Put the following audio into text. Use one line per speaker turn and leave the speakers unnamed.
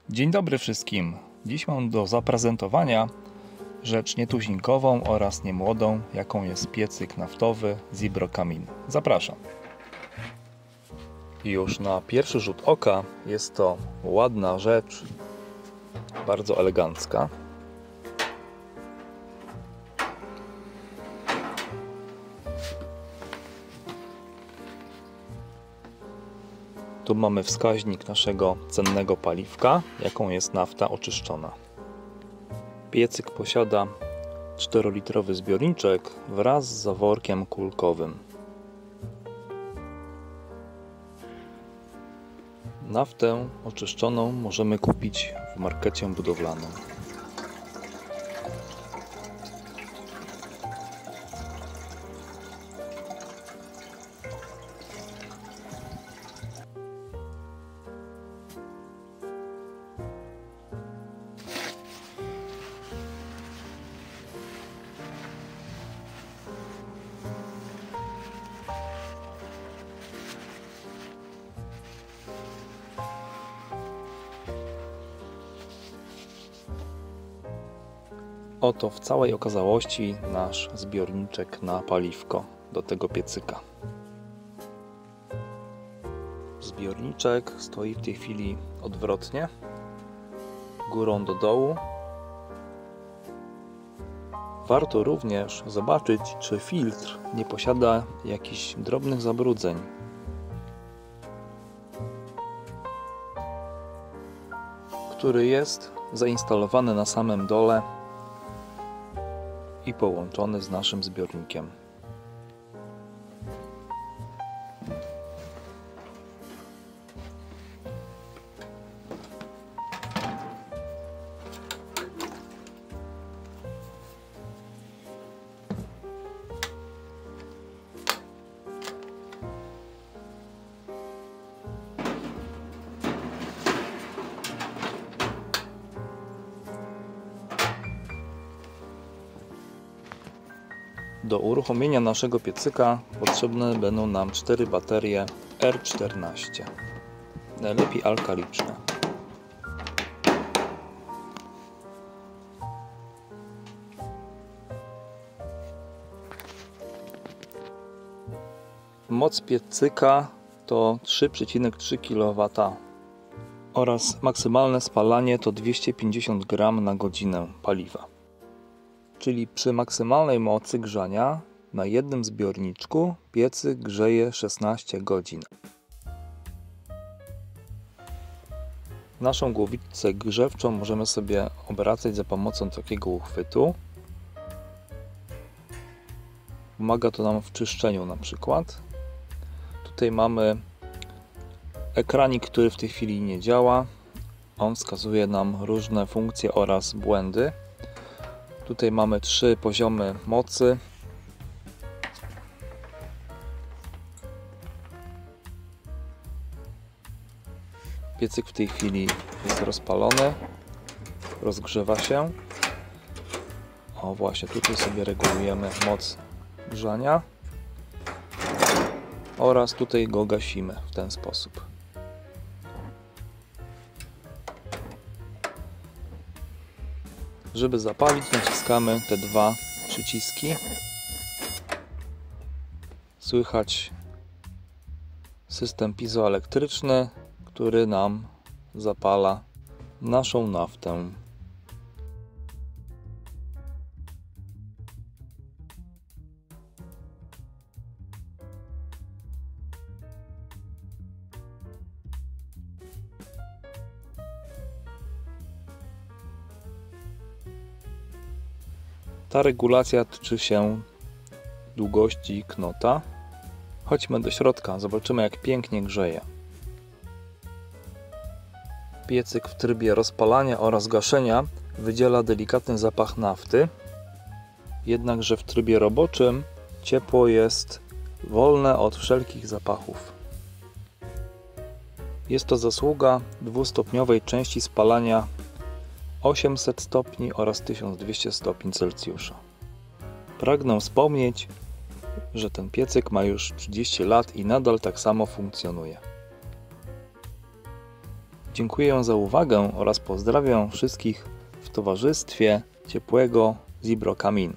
Dzień dobry wszystkim. Dziś mam do zaprezentowania rzecz nietuzinkową oraz niemłodą, jaką jest piecyk naftowy Zebro Kamin. Zapraszam. Już na pierwszy rzut oka jest to ładna rzecz, bardzo elegancka. Tu mamy wskaźnik naszego cennego paliwka, jaką jest nafta oczyszczona. Piecyk posiada 4-litrowy zbiorniczek wraz z zaworkiem kulkowym. Naftę oczyszczoną możemy kupić w markecie budowlanym. Oto w całej okazałości nasz zbiorniczek na paliwko do tego piecyka. Zbiorniczek stoi w tej chwili odwrotnie, górą do dołu. Warto również zobaczyć, czy filtr nie posiada jakichś drobnych zabrudzeń. Który jest zainstalowany na samym dole i połączony z naszym zbiornikiem. Do uruchomienia naszego piecyka potrzebne będą nam 4 baterie R14, najlepiej alkaliczne. Moc piecyka to 3,3 kW oraz maksymalne spalanie to 250 g na godzinę paliwa. Czyli przy maksymalnej mocy grzania na jednym zbiorniczku piecyk grzeje 16 godzin. Naszą głowicę grzewczą możemy sobie obracać za pomocą takiego uchwytu. Pomaga to nam w czyszczeniu na przykład. Tutaj mamy ekranik, który w tej chwili nie działa. On wskazuje nam różne funkcje oraz błędy. Tutaj mamy 3 poziomy mocy. Piecyk w tej chwili jest rozpalony, rozgrzewa się. O, właśnie tutaj sobie regulujemy moc grzania oraz tutaj go gasimy w ten sposób. Żeby zapalić, naciskamy te 2 przyciski. Słychać system piezoelektryczny, który nam zapala naszą naftę. Ta regulacja tyczy się długości knota. Chodźmy do środka, zobaczymy, jak pięknie grzeje. Piecyk w trybie rozpalania oraz gaszenia wydziela delikatny zapach nafty, jednakże w trybie roboczym ciepło jest wolne od wszelkich zapachów. Jest to zasługa dwustopniowej części spalania 800 stopni oraz 1200 stopni Celsjusza. Pragnę wspomnieć, że ten piecyk ma już 30 lat i nadal tak samo funkcjonuje. Dziękuję za uwagę oraz pozdrawiam wszystkich w towarzystwie ciepłego Zibro Kamin.